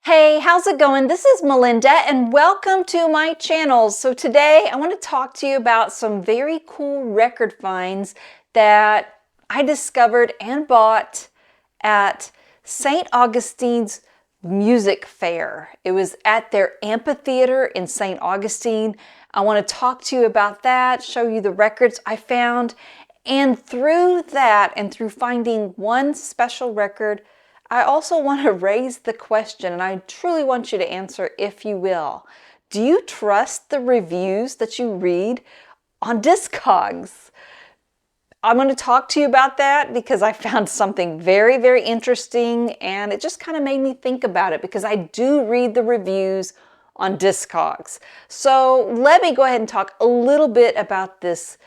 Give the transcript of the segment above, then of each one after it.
Hey, how's it going? This is Melinda and welcome to my channel. So today I want to talk to you about some very cool record finds that I discovered and bought at St. Augustine's Music Fair. It was at their amphitheater in St. Augustine. I want to talk to you about that, show you the records I found, and through that and through finding one special record, I also want to raise the question, and I truly want you to answer if you will. Do you trust the reviews that you read on Discogs? I'm going to talk to you about that because I found something very, very interesting, and it just kind of made me think about it because I do read the reviews on Discogs. So let me go ahead and talk a little bit about this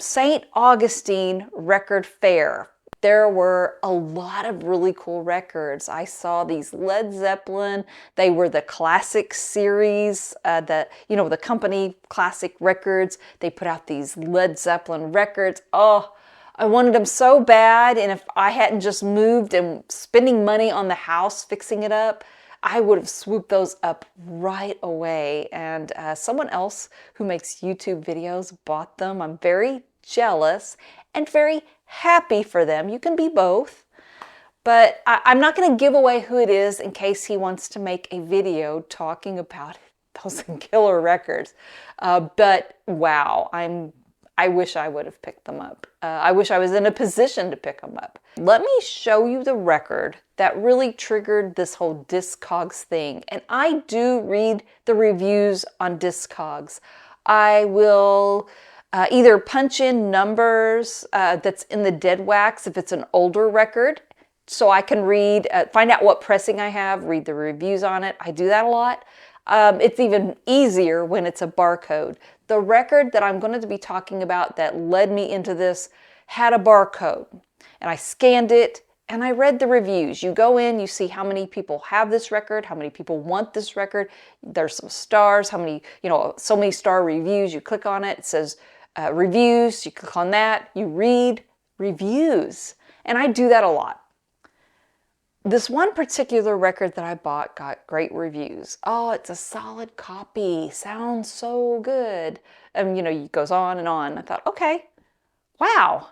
St. Augustine Record Fair. There were a lot of really cool records. I saw these Led Zeppelin. They were the classic series, the company classic records. They put out these Led Zeppelin records. Oh, I wanted them so bad. And if I hadn't just moved and spending money on the house fixing it up, I would have swooped those up right away. And someone else who makes YouTube videos bought them. I'm very jealous and very happy for them. You can be both, but I'm not going to give away who it is in case he wants to make a video talking about those killer records. But wow, I wish I would have picked them up. I wish I was in a position to pick them up. Let me show you the record that really triggered this whole Discogs thing. And I do read the reviews on Discogs. I will either punch in numbers that's in the dead wax if it's an older record, so I can read, find out what pressing I have, read the reviews on it. I do that a lot. It's even easier when it's a barcode. The record that I'm going to be talking about that led me into this had a barcode, and I scanned it and I read the reviews. You go in, you see how many people have this record, how many people want this record. There's some stars, how many, so many star reviews. You click on it, it says reviews, you click on that, you read reviews. And I do that a lot. This one particular record that I bought got great reviews. Oh, it's a solid copy, sounds so good. And it goes on and on. I thought, okay, wow,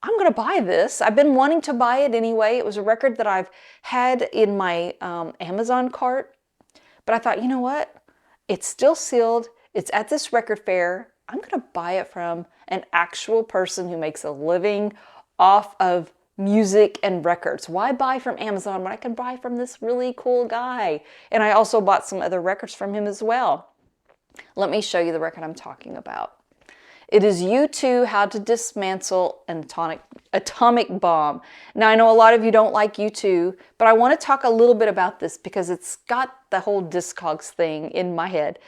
I'm gonna buy this. I've been wanting to buy it anyway. It was a record that I've had in my Amazon cart, but I thought, you know what? It's still sealed, it's at this record fair. I'm going to buy it from an actual person who makes a living off of music and records. Why buy from Amazon when I can buy from this really cool guy? And I also bought some other records from him as well. Let me show you the record I'm talking about. It is U2, How to Dismantle an Atomic Bomb. Now, I know a lot of you don't like U2, but I want to talk a little bit about this because it's got the whole Discogs thing in my head.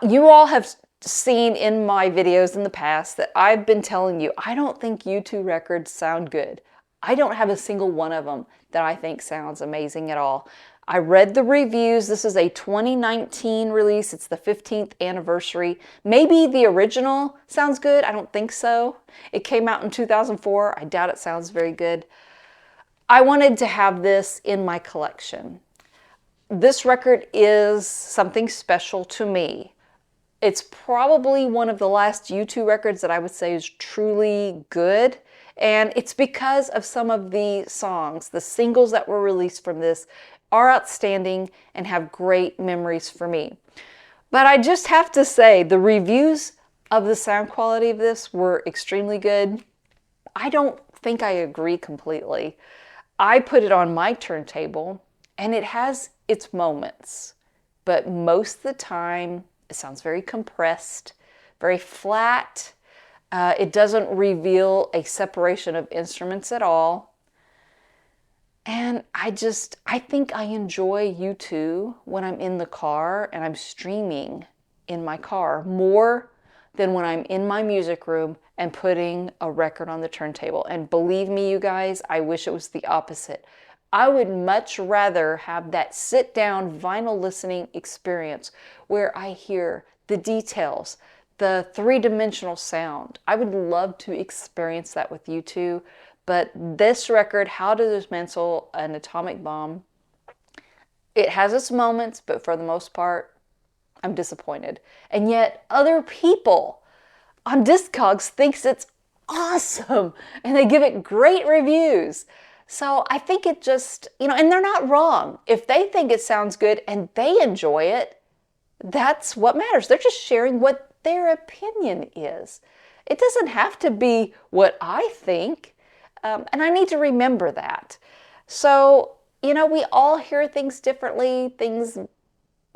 You all have seen in my videos in the past that I've been telling you, I don't think U2 records sound good. I don't have a single one of them that I think sounds amazing at all. I read the reviews. This is a 2019 release. It's the 15th anniversary. Maybe the original sounds good. I don't think so. It came out in 2004. I doubt it sounds very good. I wanted to have this in my collection. This record is something special to me. It's probably one of the last U2 records that I would say is truly good. And it's because of some of the songs. The singles that were released from this are outstanding and have great memories for me. But I just have to say, the reviews of the sound quality of this were extremely good. I don't think I agree completely. I put it on my turntable and it has its moments. But most of the time, it sounds very compressed, very flat. It doesn't reveal a separation of instruments at all. And I think I enjoy U2 when I'm in the car and I'm streaming in my car more than when I'm in my music room and putting a record on the turntable. And believe me, you guys, I wish it was the opposite. I would much rather have that sit-down vinyl listening experience where I hear the details, the three-dimensional sound. I would love to experience that with U2, but this record, How to Dismantle an Atomic Bomb, It has its moments, but for the most part, I'm disappointed. And yet other people on Discogs thinks it's awesome and they give it great reviews. So I think it just, and they're not wrong. If they think it sounds good and they enjoy it, that's what matters. They're just sharing what their opinion is. It doesn't have to be what I think. And I need to remember that. So, we all hear things differently. Things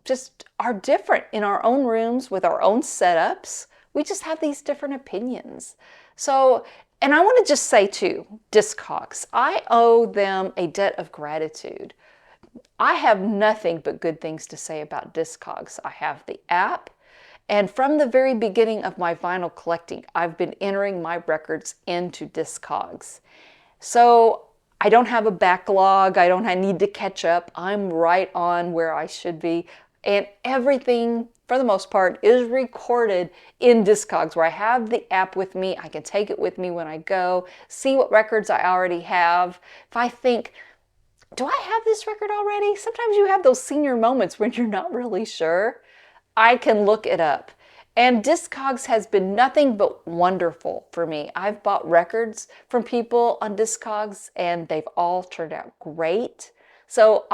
just are different in our own rooms with our own setups. We just have these different opinions. So, and I want to just say too, Discogs, I owe them a debt of gratitude. I have nothing but good things to say about Discogs. I have the app, and from the very beginning of my vinyl collecting, I've been entering my records into Discogs. So I don't have a backlog. I need to catch up. I'm right on where I should be. And everything, for the most part, is recorded in Discogs, where I have the app with me. I can take it with me when I go, see what records I already have. If I think, do I have this record already? Sometimes you have those senior moments when you're not really sure. I can look it up. And Discogs has been nothing but wonderful for me. I've bought records from people on Discogs and they've all turned out great. So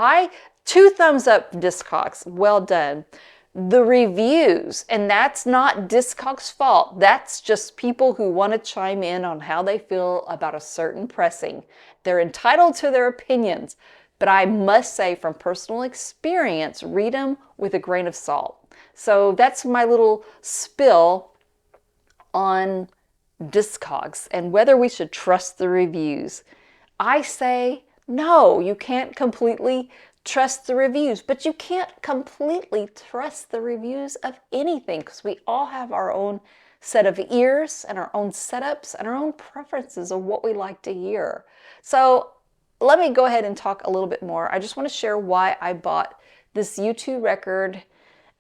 2 thumbs up Discogs, well done. The reviews, and that's not Discogs' fault. That's just people who want to chime in on how they feel about a certain pressing. They're entitled to their opinions, but I must say from personal experience, read them with a grain of salt. So that's my little spill on Discogs and whether we should trust the reviews. I say no, you can't completely trust the reviews, but you can't completely trust the reviews of anything because we all have our own set of ears and our own setups and our own preferences of what we like to hear. So let me go ahead and talk a little bit more. I just want to share why I bought this U2 record.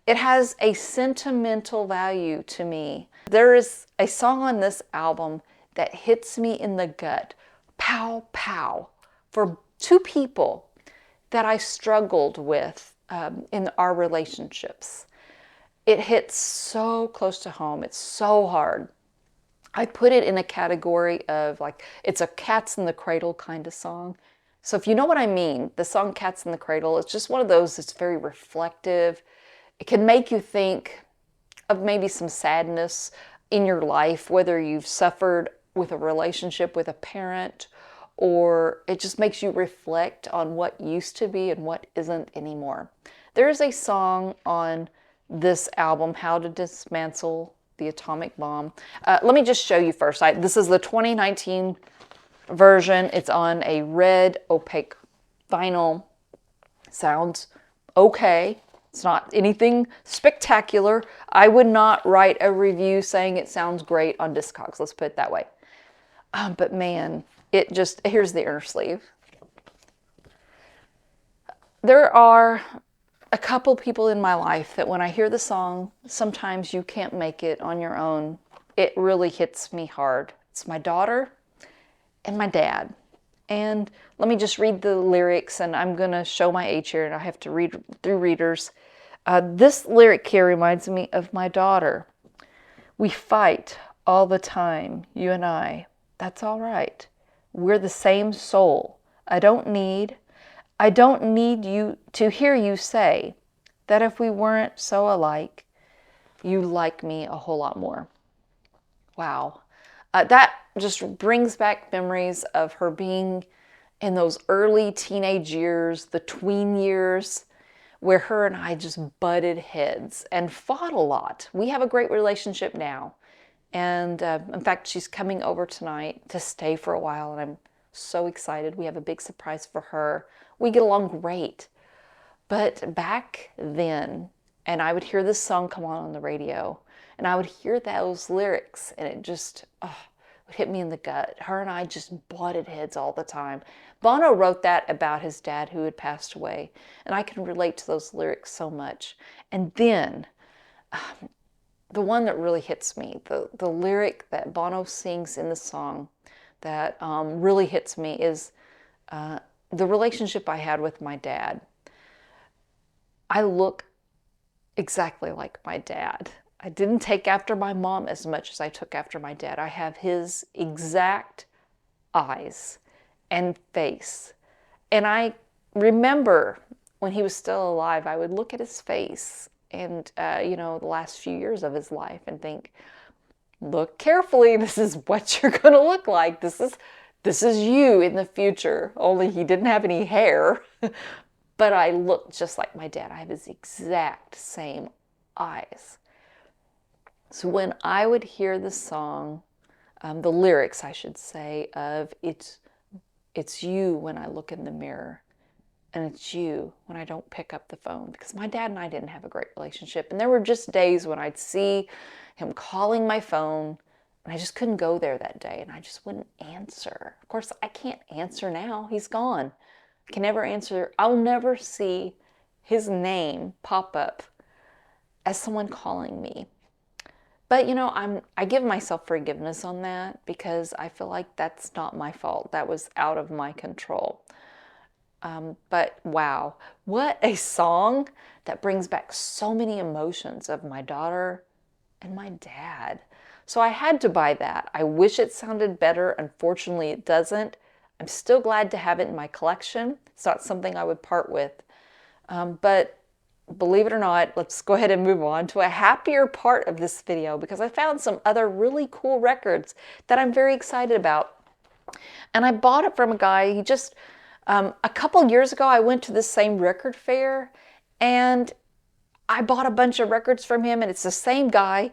It has a sentimental value to me. There is a song on this album that hits me in the gut, pow, pow, for 2 people that I struggled with in our relationships. It hits so close to home. It's so hard. I put it in a category of it's a cats in the cradle kind of song. So if you know what I mean, the song Cats in the Cradle, it's just one of those that's very reflective. It can make you think of maybe some sadness in your life, whether you've suffered with a relationship with a parent, or it just makes you reflect on what used to be and what isn't anymore. There is a song on this album, How to Dismantle the Atomic Bomb. Let me just show you first. This is the 2019 version. It's on a red opaque vinyl. Sounds okay. It's not anything spectacular. I would not write a review saying it sounds great on Discogs. Let's put it that way. But man, here's the inner sleeve. There are a couple people in my life that when I hear the song, Sometimes You Can't Make It on Your Own, it really hits me hard. It's my daughter and my dad. And let me just read the lyrics, and I'm going to show my age here, and I have to read through readers. This lyric here reminds me of my daughter. We fight all the time, you and I. That's all right. We're the same soul. I don't need you to hear you say that if we weren't so alike, you like me a whole lot more. Wow. That just brings back memories of her being in those early teenage years, the tween years, where her and I just butted heads and fought a lot. We have a great relationship now. And in fact, she's coming over tonight to stay for a while, and I'm so excited. We have a big surprise for her. We get along great. But back then, and I would hear this song come on the radio, and I would hear those lyrics, and it just would hit me in the gut. Her and I just butted heads all the time. Bono wrote that about his dad who had passed away, and I can relate to those lyrics so much. And then the one that really hits me, the lyric that Bono sings in the song that really hits me is the relationship I had with my dad. I look exactly like my dad. I didn't take after my mom as much as I took after my dad. I have his exact eyes and face. And I remember when he was still alive, I would look at his face and, the last few years of his life and think, look carefully, this is what you're going to look like. This is you in the future. Only he didn't have any hair, but I look just like my dad. I have his exact same eyes. So when I would hear the song, the lyrics, I should say, of it's you when I look in the mirror, and it's you when I don't pick up the phone, because my dad and I didn't have a great relationship. And there were just days when I'd see him calling my phone and I just couldn't go there that day and I just wouldn't answer. Of course, I can't answer now. He's gone. I can never answer. I'll never see his name pop up as someone calling me. But I give myself forgiveness on that because I feel like that's not my fault. That was out of my control. But wow, what a song that brings back so many emotions of my daughter and my dad. So I had to buy that. I wish it sounded better. Unfortunately, it doesn't. I'm still glad to have it in my collection. It's not something I would part with. But believe it or not, let's go ahead and move on to a happier part of this video because I found some other really cool records that I'm very excited about. And I bought it from a guy. He just, a couple years ago, I went to the same record fair and I bought a bunch of records from him, and it's the same guy.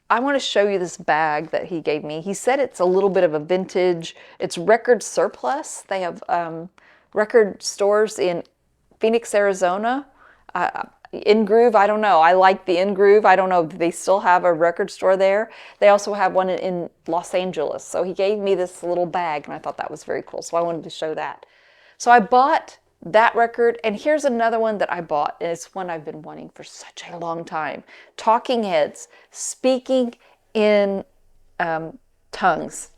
I want to show you this bag that he gave me. He said it's a little bit of a vintage. It's record surplus. They have record stores in Phoenix, Arizona. In Groove, I don't know. I like the In Groove. I don't know if they still have a record store there. They also have one in Los Angeles. So he gave me this little bag, and I thought that was very cool. So I wanted to show that. So I bought that record, and here's another one that I bought, and it's one I've been wanting for such a long time. Talking Heads, Speaking in Tongues.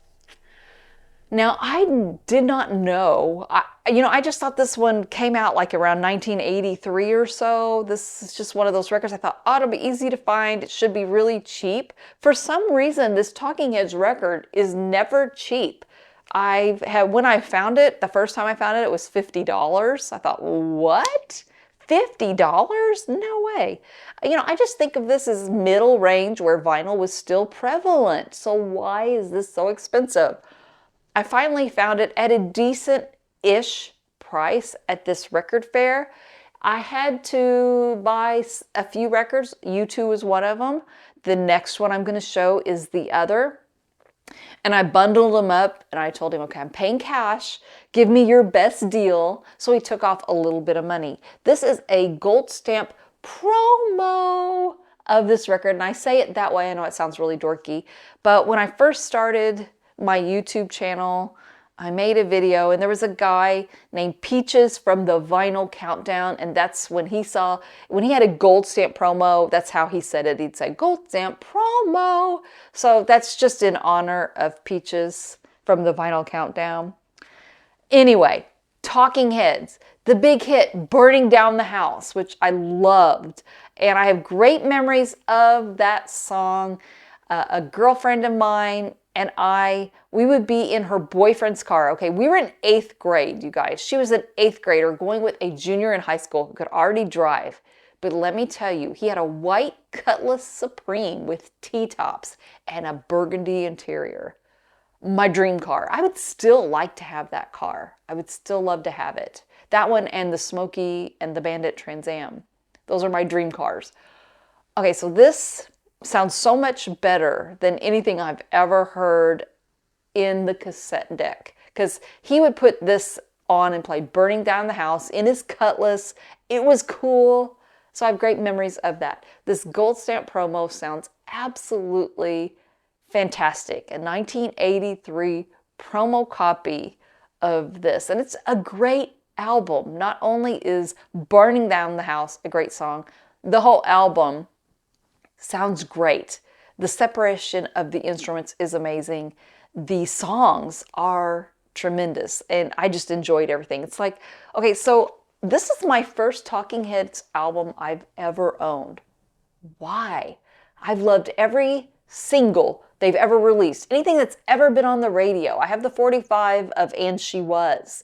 Now, I did not know, I just thought this one came out like around 1983 or so. This is just one of those records I thought, oh, it'll be easy to find. It should be really cheap. For some reason, this Talking Heads record is never cheap. When I found it, the first time I found it, it was $50. I thought, what? $50? No way. I just think of this as middle range where vinyl was still prevalent. So why is this so expensive? I finally found it at a decent-ish price at this record fair. I had to buy a few records. U2 is one of them. The next one I'm going to show is the other. And I bundled them up and I told him, okay, I'm paying cash. Give me your best deal. So he took off a little bit of money. This is a gold stamp promo of this record. And I say it that way. I know it sounds really dorky. But when I first started my YouTube channel, I made a video and there was a guy named Peaches from the Vinyl Countdown, and that's when he had a gold stamp promo, that's how he said it. He'd say gold stamp promo. So that's just in honor of Peaches from the Vinyl Countdown. Anyway, Talking Heads, the big hit Burning Down the House, which I loved. And I have great memories of that song. A girlfriend of mine and we would be in her boyfriend's car. Okay, we were in 8th grade, you guys. She was an 8th grader going with a junior in high school who could already drive. But let me tell you, he had a white Cutlass Supreme with T-tops and a burgundy interior. My dream car. I would still like to have that car. I would still love to have it. That one and the Smokey and the Bandit Trans Am. Those are my dream cars. Okay, so this sounds so much better than anything I've ever heard in the cassette deck, because he would put this on and play Burning Down the House in his Cutlass. It was cool. So I have great memories of that. This gold stamp promo sounds absolutely fantastic. A 1983 promo copy of this. And it's a great album. Not only is Burning Down the House a great song, the whole album sounds great. The separation of the instruments is amazing. The songs are tremendous, and I just enjoyed everything. It's like, okay, so This is my first Talking Heads album I've ever owned. Why? I've loved every single they've ever released, anything that's ever been on the radio. I have the 45 of And She Was.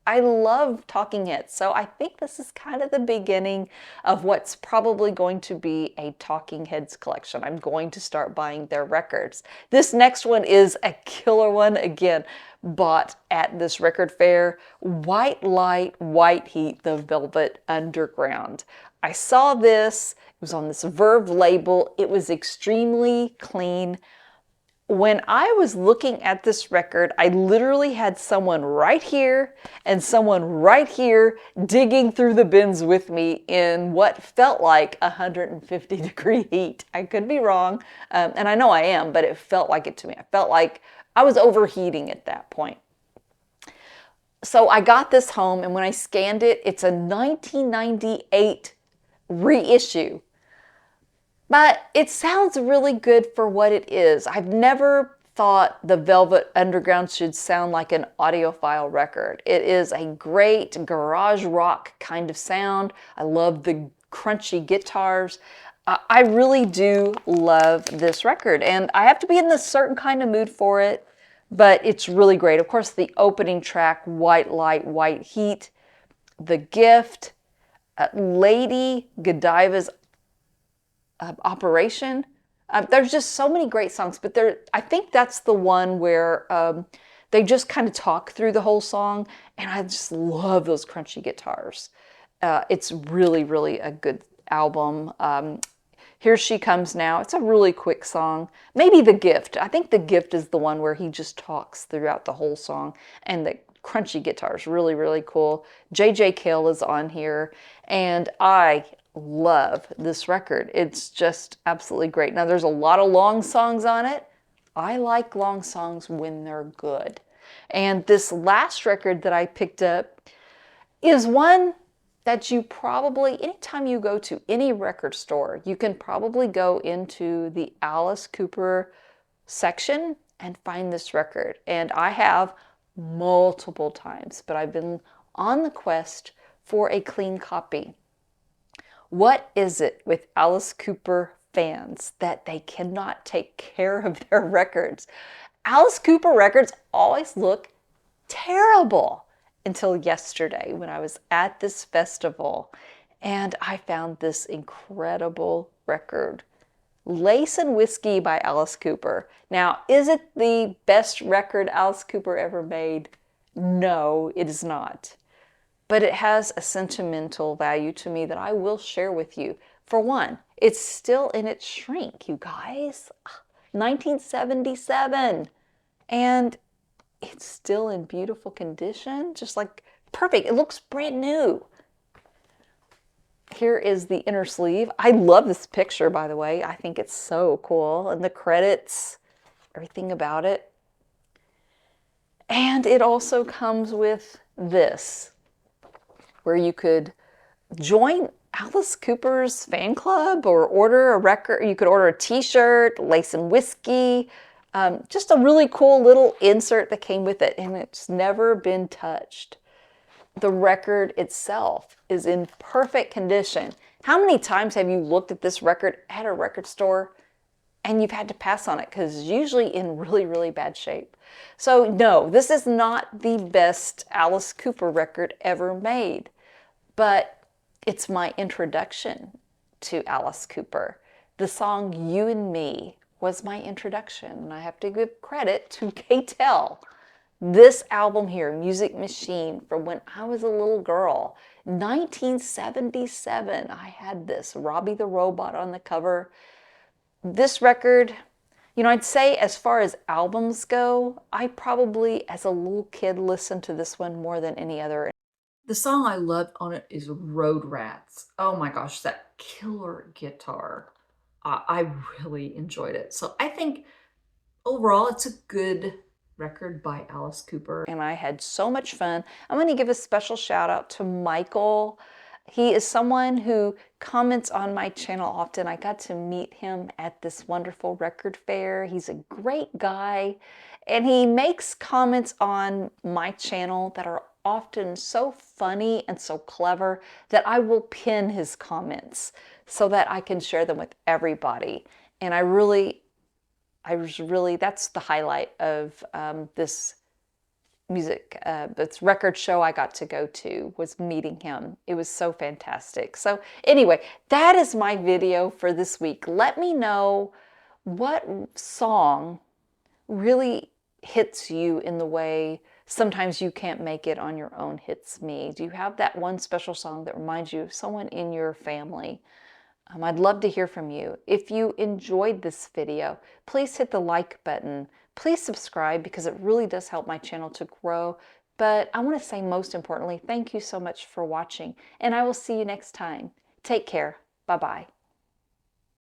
I love Talking Heads, so I think this is kind of the beginning of what's probably going to be a Talking Heads collection. I'm going to start buying their records. This next one is a killer one, again, bought at this record fair. White Light, White Heat, The Velvet Underground. I saw this, it was on this Verve label. It was extremely clean. When I was looking at this record, I literally had someone right here and someone right here digging through the bins with me in what felt like 150-degree heat. I could be wrong, and I know I am, but it felt like it to me. I felt like I was overheating at that point. So I got this home, and when I scanned it, it's a 1998 reissue. But it sounds really good for what it is. I've never thought the Velvet Underground should sound like an audiophile record. It is a great garage rock kind of sound. I love the crunchy guitars. I really do love this record, and I have to be in a certain kind of mood for it, but it's really great. Of course, the opening track, White Light, White Heat, The Gift, Lady Godiva's Operation. There's just so many great songs, but I think that's the one where they just kind of talk through the whole song, and I just love those crunchy guitars. It's really, really a good album. Here She Comes Now. It's a really quick song. Maybe The Gift. I think The Gift is the one where he just talks throughout the whole song, and the crunchy guitars, really, really cool. J.J. Cale is on here, and I love this record. It's just absolutely great. Now, there's a lot of long songs on it. I like long songs when they're good. And this last record that I picked up is one that you probably, anytime you go to any record store, you can probably go into the Alice Cooper section and find this record. And I have multiple times, but I've been on the quest for a clean copy. What is it with Alice Cooper fans that they cannot take care of their records? Alice Cooper records always look terrible until yesterday when I was at this festival and I found this incredible record. Lace and Whiskey by Alice Cooper. Now, is it the best record Alice Cooper ever made? No, it is not. But it has a sentimental value to me that I will share with you. For one, it's still in its shrink, you guys. 1977. And it's still in beautiful condition, just like perfect. It looks brand new. Here is the inner sleeve. I love this picture, by the way. I think it's so cool. And the credits, everything about it. And it also comes with this, where you could join Alice Cooper's fan club or order a record. You could order a t-shirt, Lace and Whiskey, just a really cool little insert that came with it, and it's never been touched. The record itself is in perfect condition. How many times have you looked at this record at a record store and you've had to pass on it because it's usually in really, really bad shape? So no, this is not the best Alice Cooper record ever made, but it's my introduction to Alice Cooper. The song You and Me was my introduction, and I have to give credit to K-Tel. This album here, Music Machine, from when I was a little girl, 1977, I had this, Robbie the Robot on the cover. This record, I'd say as far as albums go, I probably, as a little kid, listened to this one more than any other. The song I loved on it is Road Rats. Oh my gosh, that killer guitar. I really enjoyed it. So I think overall it's a good record by Alice Cooper. And I had so much fun. I'm going to give a special shout out to Michael. He is someone who comments on my channel often. I got to meet him at this wonderful record fair. He's a great guy, and he makes comments on my channel that are often so funny and so clever that I will pin his comments so that I can share them with everybody. And that's the highlight of this this record show I got to go to, was meeting him. It was so fantastic. So anyway, that is my video for this week. Let me know what song really hits you in the way sometimes you can't make it on your own hits me. Do you have that one special song that reminds you of someone in your family? I'd love to hear from you. If you enjoyed this video, please hit the like button. Please subscribe because it really does help my channel to grow. But I want to say most importantly, thank you so much for watching, and I will see you next time. Take care. Bye-bye.